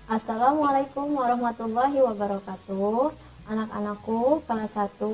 Assalamualaikum warahmatullahi wabarakatuh. Anak-anakku kelas 1,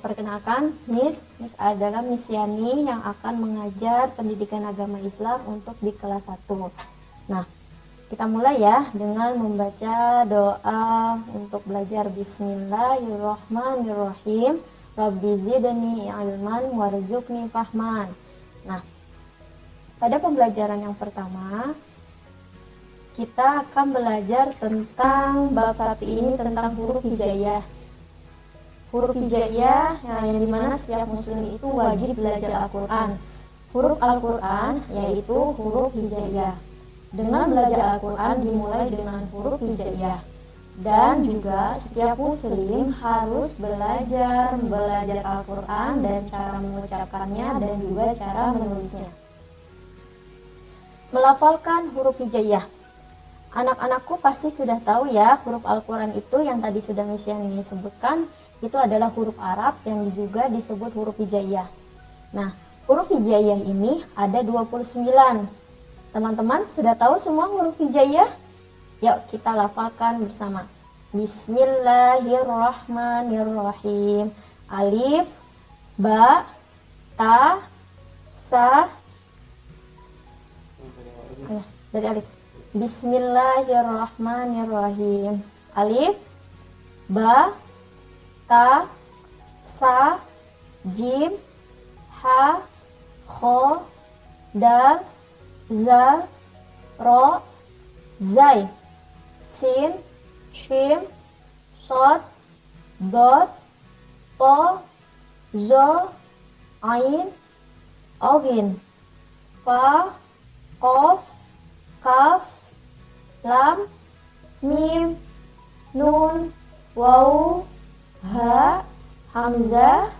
perkenalkan Miss adalah Miss Yani yang akan mengajar pendidikan agama Islam untuk di kelas 1. Nah, kita mulai ya dengan membaca doa untuk belajar. Bismillahirrahmanirrahim. Rabbi zidni ilman warzuqni fahman. Nah, pada pembelajaran yang pertama kita akan belajar tentang bab 1 ini, tentang huruf hijaiyah. Huruf hijaiyah yang dimana setiap muslim itu wajib belajar Al-Quran. Huruf Al-Quran yaitu huruf hijaiyah. Dengan belajar Al-Quran dimulai dengan huruf hijaiyah. Dan juga setiap muslim harus belajar Al-Quran dan cara mengucapkannya dan juga cara menulisnya. Melafalkan huruf hijaiyah. Anak-anakku pasti sudah tahu ya, huruf Al-Quran itu yang tadi sudah Miss Yani sebutkan, itu adalah huruf Arab yang juga disebut huruf hijaiyah. Nah, huruf hijaiyah ini ada 29. Teman-teman sudah tahu semua huruf hijaiyah? Yuk kita lafalkan bersama. Bismillahirrahmanirrahim. Alif, ba, ta, sa. Dari alif. Bismillahirrahmanirrahim. Alif, ba, ta, sa, jim, ha, kho, dal, zal, ro, zai, sin, shim, sod, dot, to, zo, ain, ogin, fa, kof, kaf, lam, mim, nun, waw, ha, hamzah,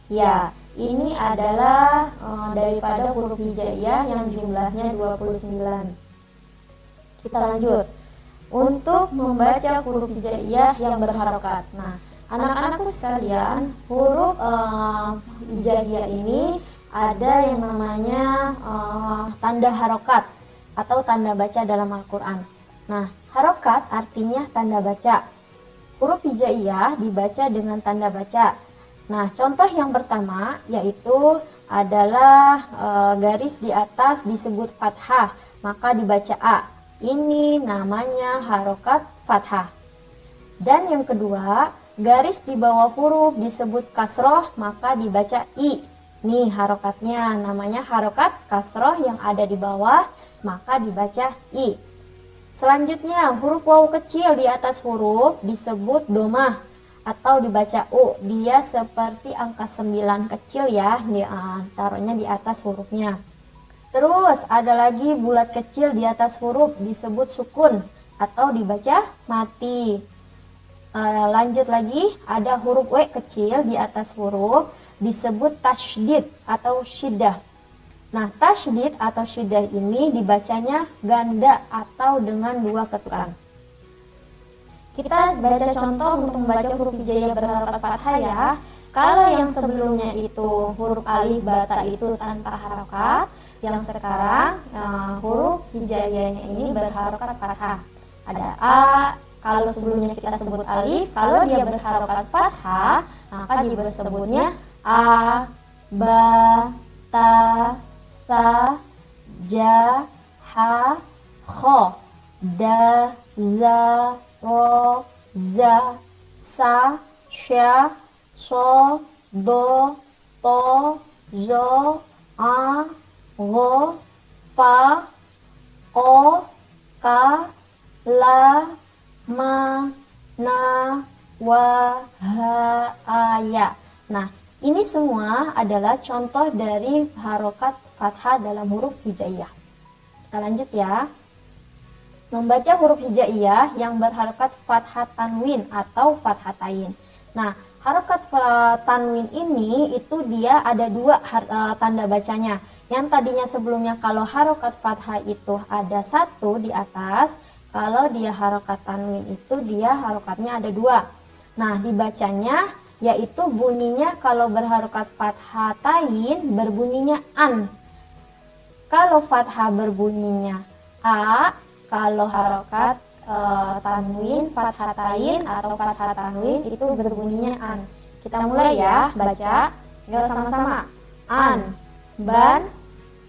ya. Ini adalah daripada huruf hijaiyah yang jumlahnya 29. Kita lanjut. Untuk membaca huruf hijaiyah yang berharokat. Nah, anak-anakku sekalian, huruf hijaiyah ini ada yang namanya tanda harokat atau tanda baca dalam Al-Quran. Nah, harokat artinya tanda baca. Huruf hijaiyah dibaca dengan tanda baca. Nah, contoh yang pertama yaitu adalah garis di atas disebut fathah, maka dibaca A. Ini namanya harokat fathah. Dan yang kedua, garis di bawah huruf disebut kasroh, maka dibaca I. Nih harokatnya, namanya harokat kasroh yang ada di bawah, maka dibaca I. Selanjutnya, huruf waw kecil di atas huruf disebut domah atau dibaca U. Dia seperti angka 9 kecil ya, taruhnya di atas hurufnya. Terus ada lagi bulat kecil di atas huruf disebut sukun atau dibaca mati. Lanjut lagi, ada huruf W kecil di atas huruf disebut tasydid atau syiddah. Nah, tasydid atau syiddah ini dibacanya ganda atau dengan 2 ketukan. Kita baca contoh untuk membaca huruf hijaiyah berharokat fathah ya. Kalau yang sebelumnya itu huruf alif bata itu tanpa harokat, yang sekarang huruf hijaiyahnya ini berharokat fathah. Ada A, kalau sebelumnya kita sebut alif, kalau dia berharokat fathah, maka disebutnya A, ba, ta, sa, ja, ha, kho, da, za, ro, za, sa, sya, so, do, to, zo, a, go, fa, o, ka, la, ma, na, wa, ha, aya. Nah, ini semua adalah contoh dari harokat fathah dalam huruf hijaiyah. Kita lanjut ya. Membaca huruf hijaiyah yang berharokat fathah tanwin atau fathatain. Nah, harokat tanwin ini itu dia ada 2 tanda bacanya. Yang tadinya sebelumnya kalau harokat fathah itu ada 1 di atas, kalau dia harokat tanwin itu dia harokatnya ada 2. Nah, dibacanya yaitu bunyinya kalau berharokat fathatain berbunyinya an. Kalau fathah berbunyinya a, kalau harokat tanwin fathatain atau fathah tanwin itu berbunyinya an. Kita mulai ya, baca. Yuk sama-sama. An, ban,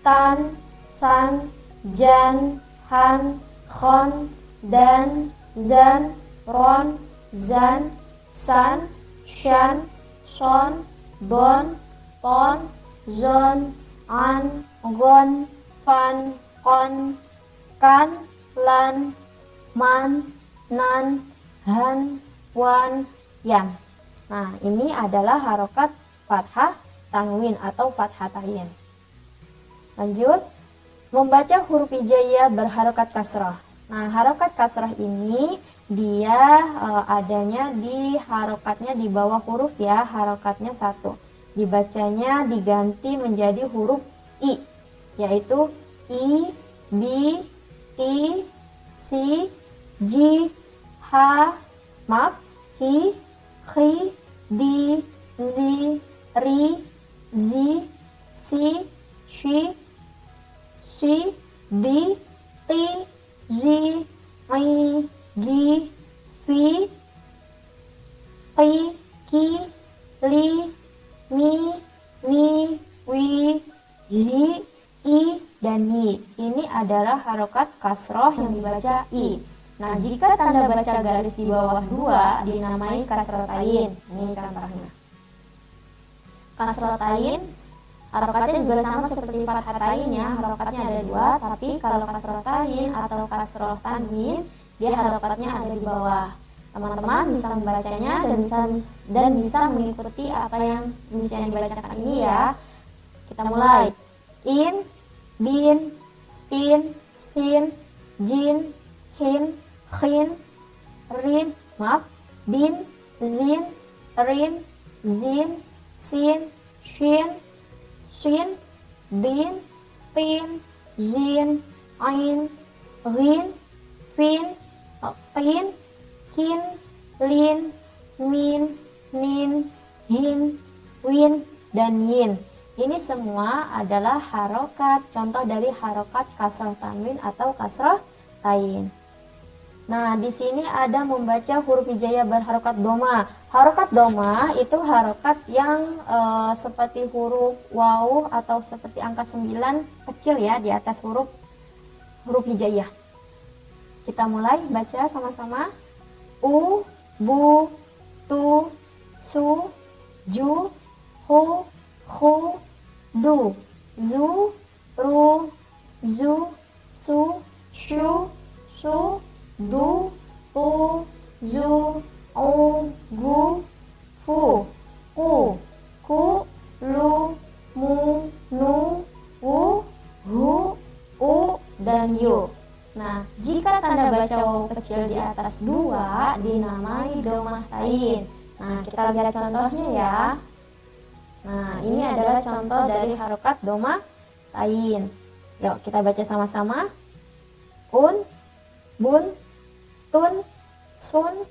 tan, san, jan, han, khon, dan, zan, ron, zan, san, shan, son, bon, ton, zon, an, gon, fan, kon, kan, lan, man, nan, han, wan, yan. Nah, ini adalah harokat fathah tanwin atau fathatain. Lanjut, membaca huruf hijaiyah berharokat kasrah. Nah, harokat kasrah ini dia adanya di harokatnya di bawah huruf ya, harokatnya 1. Dibacanya diganti menjadi huruf i, yaitu i, bi, ti, si, ji, ha, mak, hi, khi, di, zi, ri, zi, si, shi, si, di, ti, zi, mi, gi, fi, qi, ki, li, mi, ni, wi, hi, i, dan ni. Ini adalah harokat kasroh yang dibaca i. Nah, jika tanda baca garis di bawah 2 dinamai kasrotain. Ini contohnya. Kasrotain harokatnya juga sama seperti fathatain ya, harokatnya ada 2, tapi kalau kasrotain atau kasroh tanwin dia harokatnya ada di bawah. Teman-teman bisa membacanya dan bisa mengikuti apa yang dibacakan ini ya. Kita mulai. In, bin, tin, sin, jin, hin, khin, rin, din, zin, rin, zin, sin, shin, shin, din, tin, zin, ain, rin, fin, qin, kin, lin, min, nin, hin, win, dan yin. Ini semua adalah harokat, contoh dari harokat kasroh tanwin atau kasroh tain. Nah, di sini ada membaca huruf hijaiyah berharokat doma. Harokat doma itu harokat yang seperti huruf waw atau seperti angka 9 kecil ya di atas huruf hijaiyah. Kita mulai baca sama-sama. U, bu, tu, su, ju, hu, khu, du, zu, ru, zu, su, shu, su, du, tu, zu, u, gu, fu, ku, ku, lu, mu, nu, wu, hu, u, dan yu. Nah, jika tanda baca waw kecil di atas 2 dinamai domah tain. Nah, kita lihat contohnya ya. Nah, ini adalah contoh dari harokat domah tain. Yuk, kita baca sama-sama. Un, bun, tun, sun,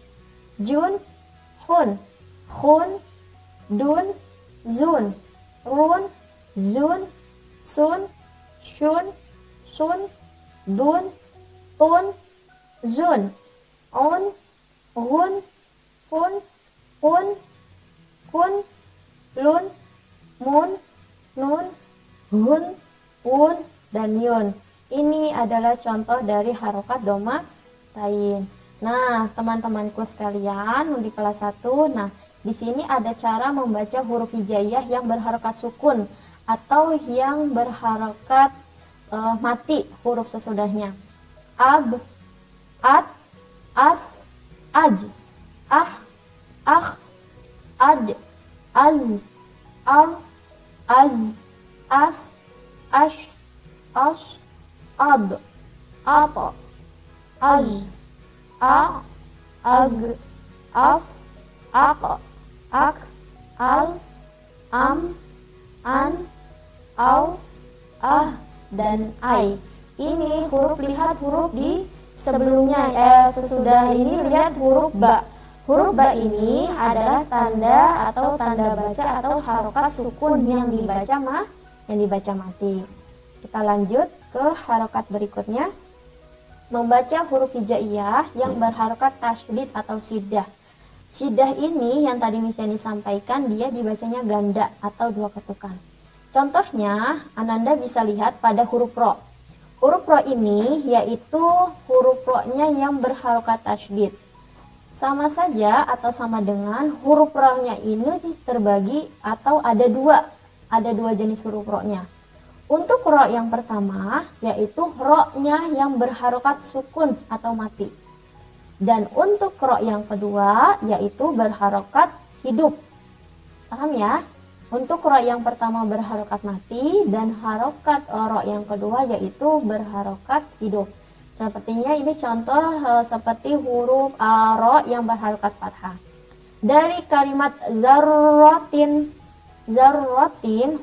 jun, hun, khun, dun, zun, run, zun, sun, shun, sun, dun, tun, zun, on, gun, fun, kun, kun, lun, mun, nun, hun, un, dan yun. Ini adalah contoh dari harokat domah tain. Nah, teman-temanku sekalian di kelas 1, nah di sini ada cara membaca huruf hijaiyah yang berharokat sukun atau yang berharokat mati huruf sesudahnya. Ab, ad, as, aj, ah, ad, az, am, az, as, ash, as, ad, ata, az, a, ag, af, ak, ak, al, am, an, au, ah, dan ai. Ini lihat huruf di sebelumnya, sesudah ini lihat huruf ba. Huruf ba ini adalah tanda atau tanda baca atau harokat sukun yang dibaca mati. Kita lanjut ke harokat berikutnya. membaca huruf hijaiyah yang berharokat tasydid atau sidah. Sidah ini yang tadi misalnya disampaikan, dia dibacanya ganda atau dua ketukan. Contohnya, Ananda bisa lihat pada huruf ro. Huruf ro ini yaitu huruf ro-nya yang berharokat tasydid. Sama saja atau sama dengan huruf ro-nya ini terbagi atau ada dua jenis huruf ro-nya. Untuk ro yang pertama yaitu ro-nya yang berharokat sukun atau mati. Dan untuk ro yang kedua yaitu berharokat hidup. Paham ya? Untuk ro yang pertama berharokat mati dan harokat ro yang kedua yaitu berharokat hidup. Sepertinya ini contoh seperti huruf ro yang berharokat fathah. Dari kalimat zarrotin,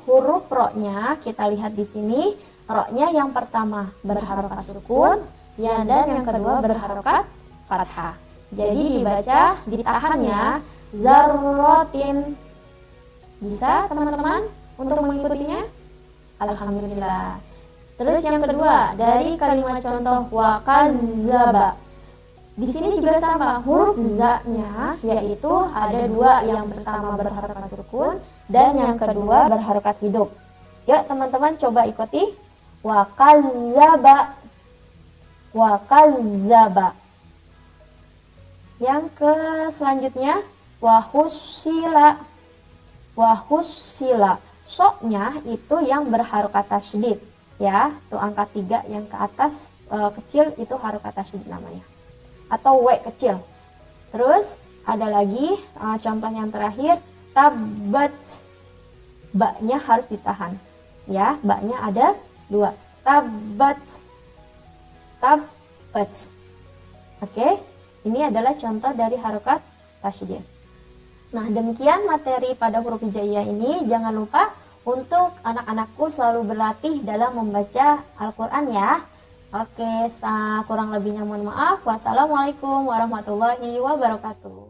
huruf ro-nya kita lihat di sini, ro-nya yang pertama berharokat sukun, ya, dan yang kedua berharokat fathah. Jadi dibaca, ditahannya zarrotin. Bisa teman-teman untuk mengikutinya? Alhamdulillah. Terus yang kedua, dari kalimat contoh wakadzaba. Di sini juga sama, huruf za-nya yaitu ada dua, yang pertama berharokat sukun dan yang kedua berharokat hidup. Yuk teman-teman coba ikuti. Wakadzaba. Wakadzaba. Yang ke selanjutnya wahussila. Wahussila. So-nya itu yang berharokat tasydid, ya. Tuh angka 3 yang ke atas kecil itu harokat tasydid namanya. Atau W kecil. Terus ada lagi contoh yang terakhir, tabat. Ba-nya harus ditahan, ya. Ba-nya ada 2. Tabat. Tabat. Oke, ini adalah contoh dari harokat tasydid. Nah, demikian materi pada huruf hijaiyah ini. Jangan lupa untuk anak-anakku selalu berlatih dalam membaca Al-Quran ya. Oke, kurang lebihnya mohon maaf. Wassalamualaikum warahmatullahi wabarakatuh.